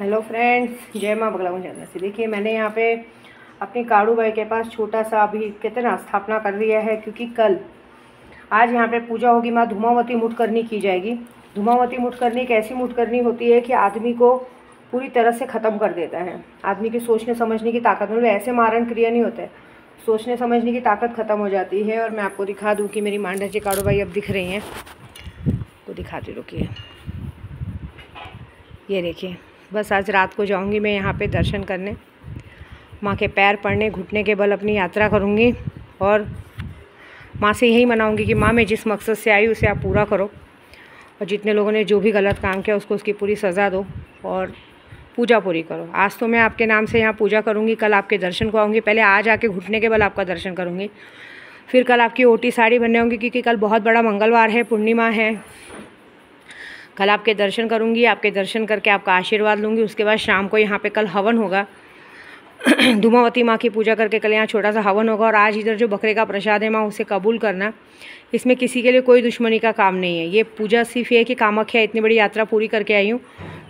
Hello friends, जय माँ बगला चैनल से। देखिए, मैंने यहाँ पे अपनी काड़ू भाई के पास छोटा सा अभी कहते ना स्थापना कर दिया है, क्योंकि आज यहाँ पे पूजा होगी। माँ धूमावती मुठकरनी की जाएगी। धूमावती मुठकरनी एक ऐसी मुठकरनी होती है कि आदमी को पूरी तरह से ख़त्म कर देता है। आदमी की सोचने समझने की ताकत, मतलब ऐसे मारण क्रिया नहीं होता है, सोचने समझने की ताकत ख़त्म हो जाती है। और मैं आपको दिखा दूँ कि मेरी मांडा जी काड़ू भाई अब दिख रही हैं, तो दिखाती रुकिए। ये देखिए, बस आज रात को जाऊंगी मैं यहाँ पे दर्शन करने, माँ के पैर पड़ने, घुटने के बल अपनी यात्रा करूँगी और माँ से यही मनाऊंगी कि माँ, मैं जिस मकसद से आई उसे आप पूरा करो, और जितने लोगों ने जो भी गलत काम किया उसको उसकी पूरी सज़ा दो और पूजा पूरी करो। आज तो मैं आपके नाम से यहाँ पूजा करूँगी, कल आपके दर्शन को आऊँगी। पहले आज आके घुटने के बल आपका दर्शन करूँगी, फिर कल आपकी ओटी साड़ी बनने होंगी, क्योंकि कल बहुत बड़ा मंगलवार है, पूर्णिमा है। कल आपके दर्शन करूँगी, आपके दर्शन करके आपका आशीर्वाद लूँगी। उसके बाद शाम को यहाँ पे कल हवन होगा। धूमावती माँ की पूजा करके कल यहाँ छोटा सा हवन होगा। और आज इधर जो बकरे का प्रसाद है माँ, उसे कबूल करना। इसमें किसी के लिए कोई दुश्मनी का काम नहीं है। ये पूजा सिर्फ ये है कि कामाख्या इतनी बड़ी यात्रा पूरी करके आई हूँ,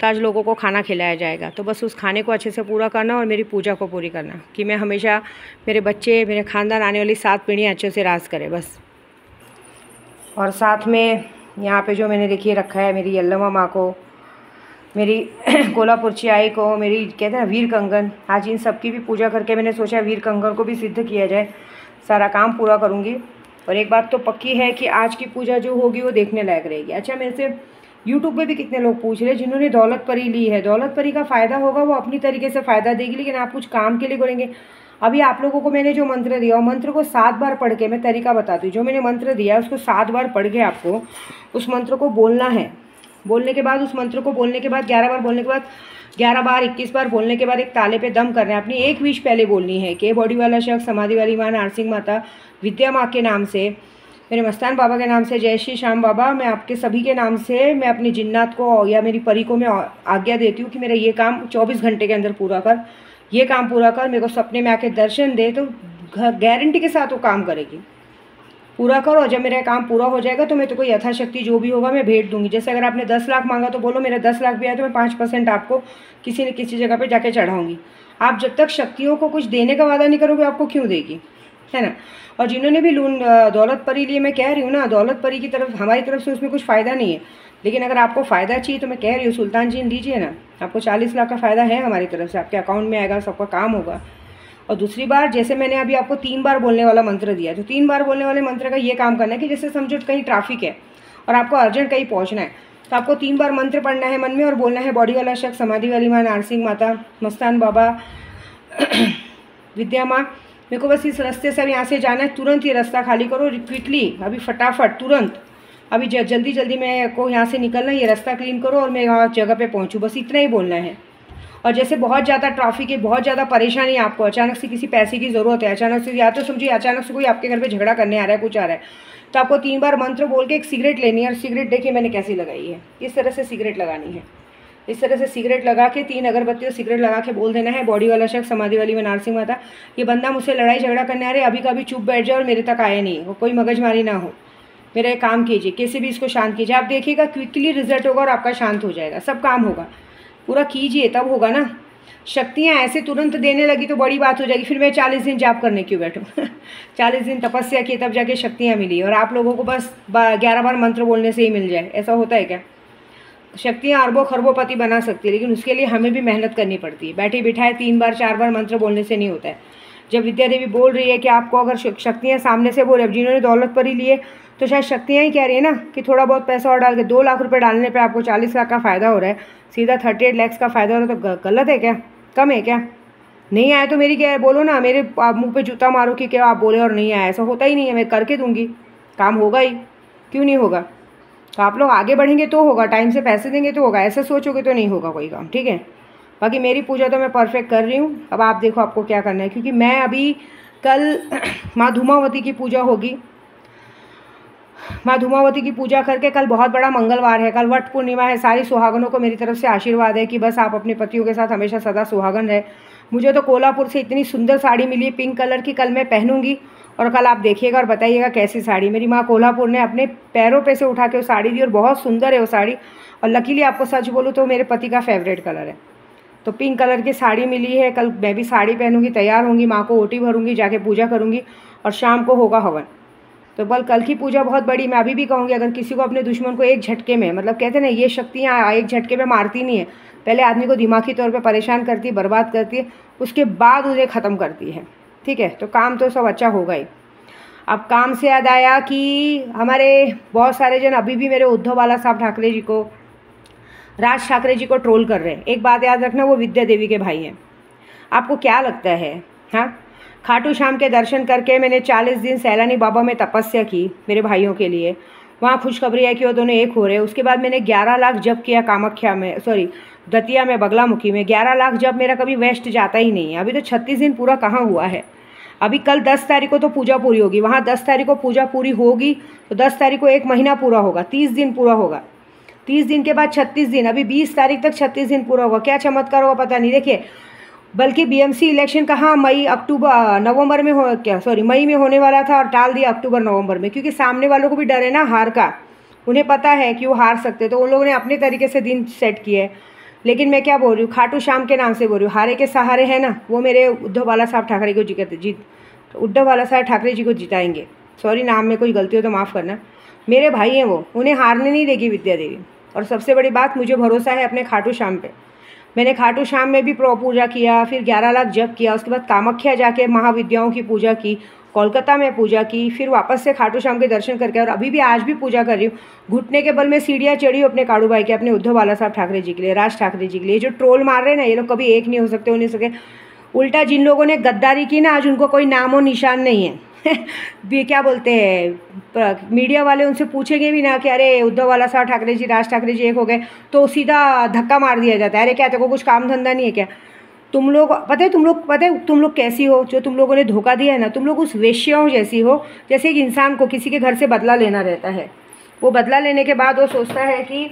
तो आज लोगों को खाना खिलाया जाएगा, तो बस उस खाने को अच्छे से पूरा करना और मेरी पूजा को पूरी करना, कि मैं हमेशा, मेरे बच्चे, मेरे ख़ानदान, आने वाली 7 पीढ़ियाँ अच्छे से राज करें बस। और साथ में यहाँ पे जो मैंने देखिए रखा है, मेरी यल्लमा माँ को, मेरी कोल्हापुरची आई को, मेरी कहते हैं ना वीर कंगन, आज इन सब की भी पूजा करके मैंने सोचा वीर कंगन को भी सिद्ध किया जाए। सारा काम पूरा करूँगी। और एक बात तो पक्की है कि आज की पूजा जो होगी वो देखने लायक रहेगी। अच्छा, मेरे से यूट्यूब पे भी कितने लोग पूछ रहे हैं जिन्होंने दौलत परी ली है। दौलत परी का फ़ायदा होगा, वो अपनी तरीके से फ़ायदा देगी, लेकिन आप कुछ काम के लिए करेंगे। अभी आप लोगों को मैंने जो मंत्र दिया, वो मंत्र को 7 बार पढ़ के, मैं तरीका बताती हूँ। जो मैंने मंत्र दिया उसको 7 बार पढ़ के आपको उस मंत्र को बोलना है। बोलने के बाद, उस मंत्र को बोलने के बाद 11 बार बोलने के बाद, 11 बार 21 बार बोलने के बाद एक ताले पे दम करना है। अपनी एक विश पहले बोलनी है कि बॉडी वाला शख्स, समाधि वाली माँ, नारसिंह माता, विद्या माँ के नाम से, मेरे मस्तान बाबा के नाम से, जय श्री श्याम बाबा, मैं आपके सभी के नाम से, मैं अपनी जिन्नात को या मेरी परी को मैं आज्ञा देती हूँ कि मेरा ये काम 24 घंटे के अंदर पूरा कर, ये काम पूरा कर, मेरे को सपने में आके दर्शन दे, तो गारंटी के साथ वो काम करेगी। पूरा करो, और जब मेरा काम पूरा हो जाएगा तो मैं तो कोई यथाशक्ति जो भी होगा मैं भेंट दूंगी। जैसे अगर आपने 10 लाख मांगा तो बोलो मेरा 10 लाख भी आया तो मैं 5% आपको किसी न किसी जगह पे जाके चढ़ाऊंगी। आप जब तक शक्तियों को कुछ देने का वादा नहीं करोगे, आपको क्यों देगी, है ना। और जिन्होंने भी दौलत परी लिए, मैं कह रही हूँ ना, दौलत परी की तरफ, हमारी तरफ से उसमें कुछ फ़ायदा नहीं है, लेकिन अगर आपको फ़ायदा चाहिए तो मैं कह रही हूँ सुल्तान जी लीजिए ना, आपको 40 लाख का फ़ायदा है हमारी तरफ से, आपके अकाउंट में आएगा, सबका काम होगा। और दूसरी बार, जैसे मैंने अभी आपको 3 बार बोलने वाला मंत्र दिया, तो 3 बार बोलने वाले मंत्र का ये काम करना है कि जैसे समझो कहीं ट्रैफिक है और आपको अर्जेंट कहीं पहुंचना है, तो आपको 3 बार मंत्र पढ़ना है मन में और बोलना है, बॉडी वाला शख्स, समाधि वाली माँ, नारसिंह माता, मस्तान बाबा, विद्या माँ, मेरे को बस इस रास्ते से अब यहाँ से जाना है, तुरंत ये रास्ता खाली करो, क्विकली, अभी फटाफट, तुरंत, अभी जल्दी जल्दी मेरे को यहाँ से निकलना है, ये रास्ता क्लीन करो और मैं वहाँ जगह पे पहुँचूँ, बस इतना ही बोलना है। और जैसे बहुत ज़्यादा ट्रैफिक है, बहुत ज़्यादा परेशानी है, आपको अचानक से किसी पैसे की ज़रूरत है, अचानक से, या तो समझिए अचानक से कोई आपके घर पे झगड़ा करने आ रहा है, कुछ आ रहा है, तो आपको 3 बार मंत्र बोल के एक सिगरेट लेनी है। और सिगरेट देखिए मैंने कैसी लगाई है, इस तरह से सिगरेट लगानी है। इस तरह से सिगरेट लगा के 3 अगरबत्ती और सिगरेट लगा के बोल देना है, बॉडी वाला शख्स, समाधि वाली में, नारसिंह माता, ये बंदा मुझसे लड़ाई झगड़ा करने आ रहे, अभी कभी चुप बैठ जाए और मेरे तक आए नहीं, वो कोई मगजमारी ना हो, मेरा एक काम कीजिए, कैसे भी इसको शांत कीजिए। आप देखिएगा क्विकली रिजल्ट होगा और आपका शांत हो जाएगा, सब काम होगा। पूरा कीजिए, तब होगा ना। शक्तियाँ ऐसे तुरंत देने लगी तो बड़ी बात हो जाएगी, फिर मैं 40 दिन जाप करने क्यों बैठूँ। 40 दिन तपस्या की तब जाके शक्तियाँ मिली, और आप लोगों को बस 11 बार मंत्र बोलने से ही मिल जाए, ऐसा होता है क्या। शक्तियाँ अरबों खरबोपति बना सकती है, लेकिन उसके लिए हमें भी मेहनत करनी पड़ती है। बैठे बिठाए 3 बार 4 बार मंत्र बोलने से नहीं होता है। जब विद्या देवी बोल रही है कि आपको अगर शक्तियाँ सामने से बोले, अब जिन्होंने दौलत परी लिए तो शायद शक्तियाँ ही कह रही है ना कि थोड़ा बहुत पैसा और डाल के 2 लाख रुपये डालने पर आपको 40 लाख का फ़ायदा हो रहा है, सीधा 38 लाख का फ़ायदा हो रहा है, तो गलत है क्या, कम है क्या। नहीं आया तो मेरी क्या है, बोलो ना, मेरे मुँह पे जूता मारो कि क्या आप बोले और नहीं आया, ऐसा होता ही नहीं है। मैं करके दूंगी, काम होगा ही, क्यों नहीं होगा। तो आप लोग आगे बढ़ेंगे तो होगा, टाइम से पैसे देंगे तो होगा, ऐसे सोचोगे तो नहीं होगा कोई काम, ठीक है। बाकी मेरी पूजा तो मैं परफेक्ट कर रही हूँ। अब आप देखो आपको क्या करना है, क्योंकि मैं अभी कल माँ धूमावती की पूजा होगी। माँ धूमावती की पूजा करके, कल बहुत बड़ा मंगलवार है, कल वट पूर्णिमा है। सारी सुहागनों को मेरी तरफ से आशीर्वाद है कि बस आप अपने पतियों के साथ हमेशा सदा सुहागन रहे। मुझे तो कोल्हापुर से इतनी सुंदर साड़ी मिली पिंक कलर की, कल मैं पहनूंगी और कल आप देखिएगा और बताइएगा कैसी साड़ी। मेरी माँ कोल्हापुर ने अपने पैरों पे से उठा के वो साड़ी दी और बहुत सुंदर है वो साड़ी। और लकीली आपको सच बोलूँ तो मेरे पति का फेवरेट कलर है। तो पिंक कलर की साड़ी मिली है, कल मैं भी साड़ी पहनूंगी, तैयार होंगी, माँ को ओटी भरूंगी, जाके पूजा करूंगी और शाम को होगा हवन। तो कल की पूजा बहुत बड़ी, मैं अभी भी कहूँगी अगर किसी को अपने दुश्मन को एक झटके में, मतलब कहते हैं ना ये शक्तियाँ एक झटके में मारती नहीं है, पहले आदमी को दिमागी तौर पे परेशान करती है, बर्बाद करती है, उसके बाद उन्हें ख़त्म करती है। ठीक है, तो काम तो सब अच्छा होगा ही। अब काम से याद आया कि हमारे बहुत सारे जन अभी भी मेरे उद्धव बाला साहब ठाकरे जी को, राज ठाकरे जी को ट्रोल कर रहे हैं। एक बात याद रखना, वो विद्या देवी के भाई हैं। आपको क्या लगता है? हाँ, खाटू श्याम के दर्शन करके मैंने 40 दिन सैलानी बाबा में तपस्या की मेरे भाइयों के लिए, वहाँ खुशखबरी है कि वो दोनों एक हो रहे हैं। उसके बाद मैंने 11 लाख जप किया कामाख्या में, सॉरी दतिया में, बगलामुखी में। 11 लाख जप मेरा कभी वेस्ट जाता ही नहीं है। अभी तो 36 दिन पूरा कहाँ हुआ है। अभी कल 10 तारीख को तो पूजा पूरी होगी, वहाँ 10 तारीख को पूजा पूरी होगी तो 10 तारीख को 1 महीना पूरा होगा, 30 दिन पूरा होगा। 30 दिन के बाद 36 दिन, अभी 20 तारीख तक 36 दिन पूरा होगा। क्या चमत्कार होगा पता नहीं। देखिए, बल्कि बीएमसी इलेक्शन कहाँ नवंबर में हो, क्या सॉरी मई में होने वाला था और टाल दिया अक्टूबर नवंबर में, क्योंकि सामने वालों को भी डर है ना हार का। उन्हें पता है कि वो हार सकते, तो उन लोगों ने अपने तरीके से दिन सेट किए है। लेकिन मैं क्या बोल रही हूँ, खाटू श्याम के नाम से बोल रही हूँ, हारे के सहारे है ना, वो मेरे उद्धव बाला साहब ठाकरे को उद्धव बाला साहब ठाकरे जी को जिताएंगे। सॉरी, नाम में कोई गलती हो तो माफ़ करना। मेरे भाई हैं वो, उन्हें हारने नहीं देगी विद्या देवी। और सबसे बड़ी बात, मुझे भरोसा है अपने खाटू श्याम पे। मैंने खाटू श्याम में भी पूजा किया, फिर 11 लाख जप किया, उसके बाद कामाख्या जाके महाविद्याओं की पूजा की, कोलकाता में पूजा की, फिर वापस से खाटू श्याम के दर्शन करके, और अभी भी आज भी पूजा कर रही हूँ। घुटने के बल में सीढ़ियाँ चढ़ी हूँ अपने काड़ू भाई के, अपने उद्धव बाला साहब ठाकरे जी के लिए, राज ठाकरे जी के लिए। जो ट्रोल मार रहे हैं ना, ये लोग कभी एक नहीं हो सकते, हो नहीं सके। उल्टा जिन लोगों ने गद्दारी की ना, आज उनको कोई नाम और निशान नहीं है। भी क्या बोलते हैं मीडिया वाले, उनसे पूछेंगे भी ना कि अरे उद्धव बाला साहब ठाकरे जी, राज ठाकरे जी एक हो गए, तो सीधा धक्का मार दिया जाता है। अरे क्या तेरे को कुछ काम धंधा नहीं है क्या? तुम लोग पता है तुम लोग कैसी हो? जो तुम लोगों ने धोखा दिया है ना, तुम लोग उस वेश्याओं जैसी हो, जैसे एक इंसान को किसी के घर से बदला लेना रहता है। वो बदला लेने के बाद वो सोचता है कि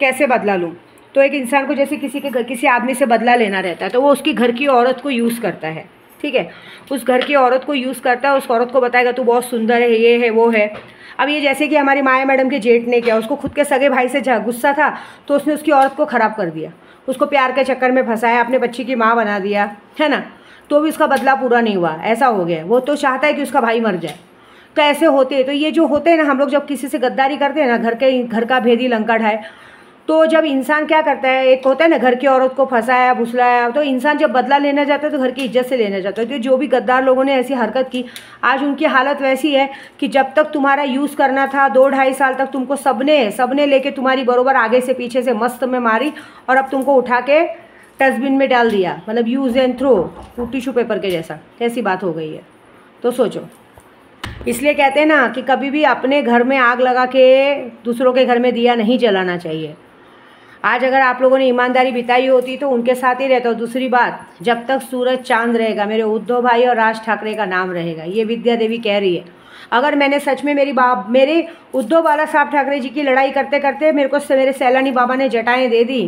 कैसे बदला लूँ। तो एक इंसान को जैसे किसी आदमी से बदला लेना रहता है, तो वो उसकी घर की औरत को यूज़ करता है। ठीक है, उस घर की औरत को यूज़ करता है, उस औरत को बताएगा तू बहुत सुंदर है, ये है वो है। अब ये जैसे कि हमारी माया मैडम के जेठ ने किया, उसको खुद के सगे भाई से गुस्सा था, तो उसने उसकी औरत को ख़राब कर दिया, उसको प्यार के चक्कर में फंसाया, अपने बच्ची की माँ बना दिया, है ना। तो भी उसका बदला पूरा नहीं हुआ, ऐसा हो गया। वो तो चाहता है कि उसका भाई मर जाए। तो ऐसे होते हैं। तो ये जो होते हैं ना, हम लोग जब किसी से गद्दारी करते हैं ना, घर का भेदी लंका ढाए, तो जब इंसान क्या करता है, एक होता है ना घर की औरत को फंसाया भुसलाया, तो इंसान जब बदला लेना चाहता है तो घर की इज्जत से लेना चाहता है। तो जो भी गद्दार लोगों ने ऐसी हरकत की, आज उनकी हालत वैसी है कि जब तक तुम्हारा यूज़ करना था 2-2.5 साल तक तुमको सबने लेके तुम्हारी बरोबर आगे से पीछे से मस्त में मारी, और अब तुमको उठा के डस्टबिन में डाल दिया, मतलब use and throw, tissue paper के जैसा, ऐसी बात हो गई है। तो सोचो, इसलिए कहते हैं ना कि कभी भी अपने घर में आग लगा के दूसरों के घर में दिया नहीं जलाना चाहिए। आज अगर आप लोगों ने ईमानदारी बिताई होती तो उनके साथ ही रहता। दूसरी बात, जब तक सूरज चांद रहेगा मेरे उद्धव भाई और राज ठाकरे का नाम रहेगा, ये विद्या देवी कह रही है। अगर मैंने सच में मेरे उद्धव बाला साहब ठाकरे जी की लड़ाई करते करते मेरे सैलानी बाबा ने जटाएँ दे दी,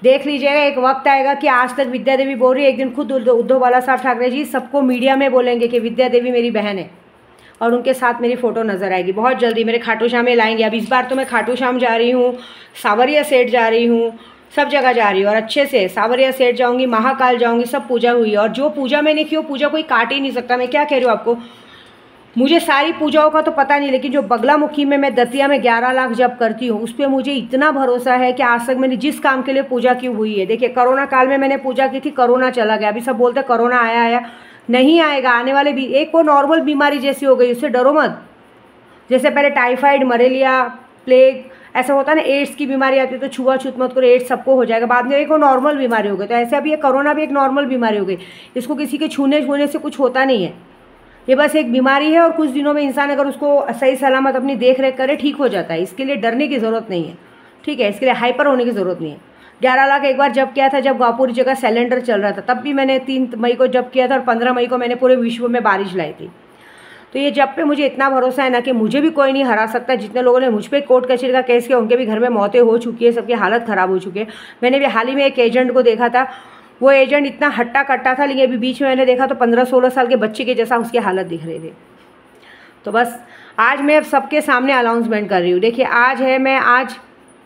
देख लीजिएगा एक वक्त आएगा कि आज तक विद्या देवी बोल रही है, एक दिन खुद उद्धव बाला साहब ठाकरे जी सबको मीडिया में बोलेंगे कि विद्या देवी मेरी बहन है, और उनके साथ मेरी फ़ोटो नज़र आएगी बहुत जल्दी। मेरे खाटू श्याम में लाएंगे। अब इस बार तो मैं खाटू श्याम जा रही हूँ, सावरिया सेठ जा रही हूँ, सब जगह जा रही हूँ, और अच्छे से सावरिया सेठ जाऊँगी, महाकाल जाऊँगी, सब पूजा हुई है। और जो पूजा मैंने की वो पूजा कोई काट ही नहीं सकता। मैं क्या कह रही हूँ आपको, मुझे सारी पूजाओं का तो पता नहीं, लेकिन जो बगलामुखी में मैं दतिया में 11 लाख जब करती हूँ, उस पर मुझे इतना भरोसा है कि आज तक मैंने जिस काम के लिए पूजा की हुई है। देखिए, कोरोना काल में मैंने पूजा की थी, कोरोना चला गया। अभी सब बोलते कोरोना आया नहीं आएगा, आने वाले भी एक वो नॉर्मल बीमारी जैसी हो गई, उससे डरो मत। जैसे पहले टाइफाइड, मलेरिया, प्लेग ऐसा होता है ना, एड्स की बीमारी आती है तो छुआछूत मत करो, एड्स सबको हो जाएगा, बाद में एक वो नॉर्मल बीमारी हो गई। तो ऐसे अभी ये कोरोना भी एक नॉर्मल बीमारी हो गई। इसको किसी के छूने से कुछ होता नहीं है, ये बस एक बीमारी है, और कुछ दिनों में इंसान अगर उसको सही सलामत अपनी देख रेख करे ठीक हो जाता है। इसके लिए डरने की ज़रूरत नहीं है, ठीक है, इसके लिए हाइपर होने की ज़रूरत नहीं है। 11 लाख एक बार जब किया था, जब गाँवपुरी जगह सिलेंडर चल रहा था, तब भी मैंने 3 मई को जब किया था, और 15 मई को मैंने पूरे विश्व में बारिश लाई थी। तो ये जब पे मुझे इतना भरोसा है ना कि मुझे भी कोई नहीं हरा सकता। जितने लोगों ने मुझ पर कोर्ट कचहरी का केस किया, उनके भी घर में मौतें हो चुकी है, सबकी हालत ख़राब हो चुकी है। मैंने भी हाल ही में एक एजेंट को देखा था, वो एजेंट इतना हट्टा कट्टा था, लेकिन अभी बीच में मैंने देखा तो 15-16 साल के बच्चे के जैसा उसकी हालत दिख रही थी। तो बस आज मैं सबके सामने अनाउंसमेंट कर रही हूँ। देखिए, आज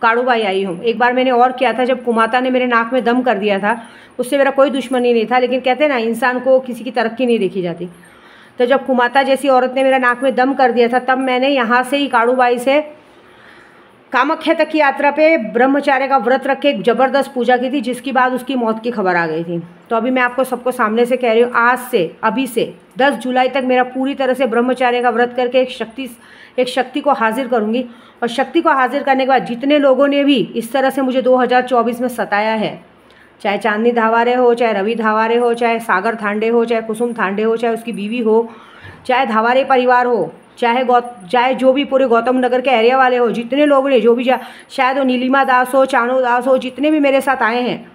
काड़ूबाई आई हूँ। एक बार मैंने और किया था, जब कुमाता ने मेरे नाक में दम कर दिया था, उससे मेरा कोई दुश्मनी नहीं था, लेकिन कहते हैं ना इंसान को किसी की तरक्की नहीं देखी जाती। तो जब कुमाता जैसी औरत ने मेरा नाक में दम कर दिया था, तब मैंने यहाँ से ही काड़ूबाई से कामाख्या तक की यात्रा पे ब्रह्मचार्य का व्रत रख के एक ज़बरदस्त पूजा की थी, जिसके बाद उसकी मौत की खबर आ गई थी। तो अभी मैं आपको सबको सामने से कह रही हूँ, आज से अभी से 10 जुलाई तक मेरा पूरी तरह से ब्रह्मचार्य का व्रत करके एक शक्ति को हाजिर करूँगी। और शक्ति को हाजिर करने के बाद जितने लोगों ने भी इस तरह से मुझे 2024 में सताया है, चाहे चांदनी धावारे हो, चाहे रवि धावारे हो, चाहे सागर थांडे हो, चाहे कुसुम थांडे हो, चाहे उसकी बीवी हो, चाहे धावारे परिवार हो, चाहे जो भी पूरे गौतम नगर के एरिया वाले हो, जितने लोग ने जो भी शायद वो नीलिमा दास हो, चाणू दास हो, जितने भी मेरे साथ आए हैं,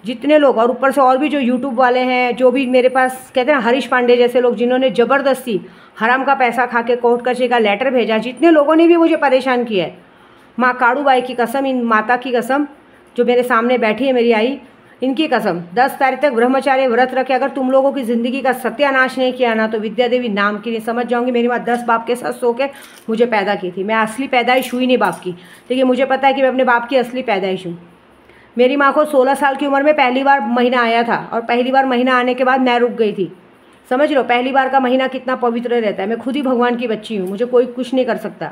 जितने लोग, और ऊपर से और भी जो यूट्यूब वाले हैं, जो भी मेरे पास कहते हैं हरीश पांडे जैसे लोग, जिन्होंने ज़बरदस्ती हराम का पैसा खा के कोर्ट कचहरी का लेटर भेजा, जितने लोगों ने भी मुझे परेशान किया है, माँ काड़ूबाई की कसम, इन माता की कसम जो मेरे सामने बैठी है मेरी आई, इनकी कसम, 10 तारीख तक ब्रह्मचार्य व्रत रखे अगर तुम लोगों की ज़िंदगी का सत्यानाश नहीं किया ना, तो विद्या देवी नाम की नहीं समझ जाऊंगी। मेरी माँ 10 बाप के साथ सो के मुझे पैदा की थी। मैं असली पैदाइश हुई नहीं बाप की, लेकिन मुझे पता है कि मैं अपने बाप की असली पैदाइश हूँ। मेरी माँ को 16 साल की उम्र में पहली बार महीना आया था, और पहली बार महीना आने के बाद मैं रुक गई थी। समझ लो पहली बार का महीना कितना पवित्र रहता है। मैं खुद ही भगवान की बच्ची हूँ, मुझे कोई कुछ नहीं कर सकता।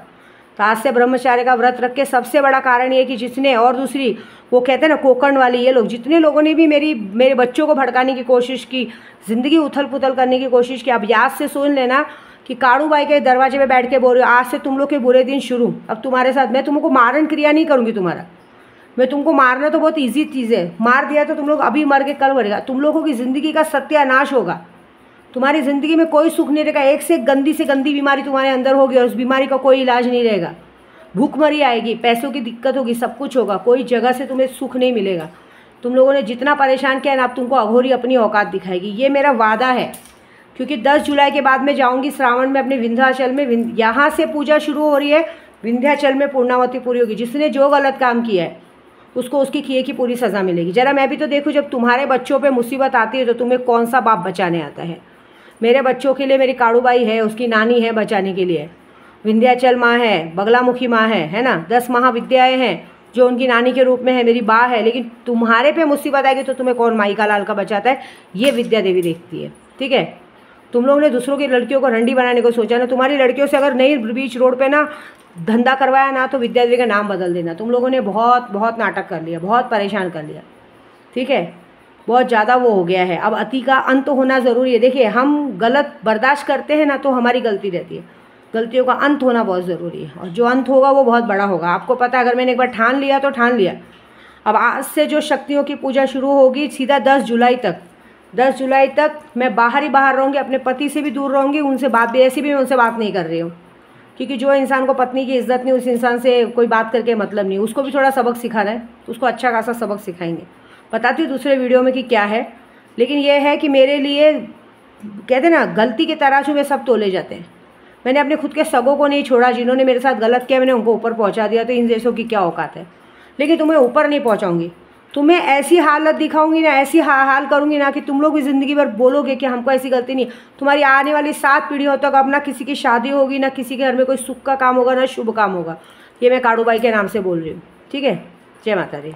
तो आज से ब्रह्मचार्य का व्रत रख के सबसे बड़ा कारण ये कि जिसने, और दूसरी वो कहते हैं ना कोकण वाली, ये लोग जितने लोगों ने भी मेरे बच्चों को भड़काने की कोशिश की, ज़िंदगी उथल पुथल करने की कोशिश की, अब याद से सुन लेना कि काड़ूबाई के दरवाजे पे बैठ के बोल रही हूँ, आज से तुम लोग के बुरे दिन शुरू। अब तुम्हारे साथ मैं तुमको मारण क्रिया नहीं करूँगी तुम्हारा, मैं तुमको मारना तो बहुत ईजी चीज़ है, मार दिया तो तुम लोग अभी मर के कल मरेगा। तुम लोगों की ज़िंदगी का सत्यानाश होगा, तुम्हारी ज़िंदगी में कोई सुख नहीं रहेगा। एक से गंदी बीमारी तुम्हारे अंदर होगी, और उस बीमारी का कोई इलाज नहीं रहेगा। भूखमरी आएगी, पैसों की दिक्कत होगी, सब कुछ होगा, कोई जगह से तुम्हें सुख नहीं मिलेगा। तुम लोगों ने जितना परेशान किया ना, अब तुमको अघोरी अपनी औकात दिखाएगी, ये मेरा वादा है। क्योंकि 10 जुलाई के बाद मैं जाऊँगी श्रावण में अपने विंध्याचल में, यहाँ से पूजा शुरू हो रही है, विंध्याचल में पूर्णावती पूरी होगी। जिसने जो गलत काम किया है उसको उसकी किए की पूरी सज़ा मिलेगी। ज़रा मैं भी तो देखूँ, जब तुम्हारे बच्चों पे मुसीबत आती है तो तुम्हें कौन सा बाप बचाने आता है। मेरे बच्चों के लिए मेरी काड़ूबाई है, उसकी नानी है बचाने के लिए, विंध्याचल माँ है, बगलामुखी माँ है ना, 10 महाविद्याएँ हैं जो उनकी नानी के रूप में है, मेरी बा है। लेकिन तुम्हारे पे मुसीबत आएगी तो तुम्हें कौन माई का लाल का बचाता है, ये विद्या देवी देखती है। ठीक है, तुम लोगों ने दूसरों की लड़कियों को रंडी बनाने को सोचा ना, तुम्हारी लड़कियों से अगर नहीं बीच रोड पे ना धंधा करवाया ना, तो विद्या देवी का नाम बदल देना। तुम लोगों ने बहुत नाटक कर लिया, बहुत परेशान कर लिया। ठीक है, बहुत ज़्यादा वो हो गया है। अब अति का अंत होना ज़रूरी है। देखिए, हम गलत बर्दाश्त करते हैं ना, तो हमारी गलती रहती है। गलतियों का अंत होना बहुत ज़रूरी है, और जो अंत होगा वो बहुत बड़ा होगा। आपको पता है, अगर मैंने एक बार ठान लिया तो ठान लिया। अब आज से जो शक्तियों की पूजा शुरू होगी सीधा 10 जुलाई तक, 10 जुलाई तक मैं बाहर रहूँगी, अपने पति से भी दूर रहूँगी, उनसे बात भी, ऐसी भी मैं उनसे बात नहीं कर रही हूँ। क्योंकि जो इंसान को पत्नी की इज्जत नहीं, उस इंसान से कोई बात करके मतलब नहीं। उसको भी थोड़ा सबक सिखाना है, उसको अच्छा खासा सबक सिखाएंगे। बताती हूँ दूसरे वीडियो में कि क्या है। लेकिन यह है कि मेरे लिए कहते ना, गलती के तराजू में सब तोले जाते हैं। मैंने अपने खुद के सगों को नहीं छोड़ा, जिन्होंने मेरे साथ गलत किया मैंने उनको ऊपर पहुंचा दिया। तो इन जैसों की क्या औकात है। लेकिन तुम्हें ऊपर नहीं पहुंचाऊंगी, तुम्हें ऐसी हालत दिखाऊंगी ना, ऐसी हाल करूंगी ना कि तुम लोग भी ज़िंदगी भर बोलोगे कि हमको ऐसी गलती नहीं। तुम्हारी आने वाली 7 पीढ़ियों तक अब ना किसी की शादी होगी, ना किसी के घर में कोई सुख का काम होगा, ना शुभ काम होगा। ये मैं काड़ूबाई के नाम से बोल रही हूँ। ठीक है, जय माता दी।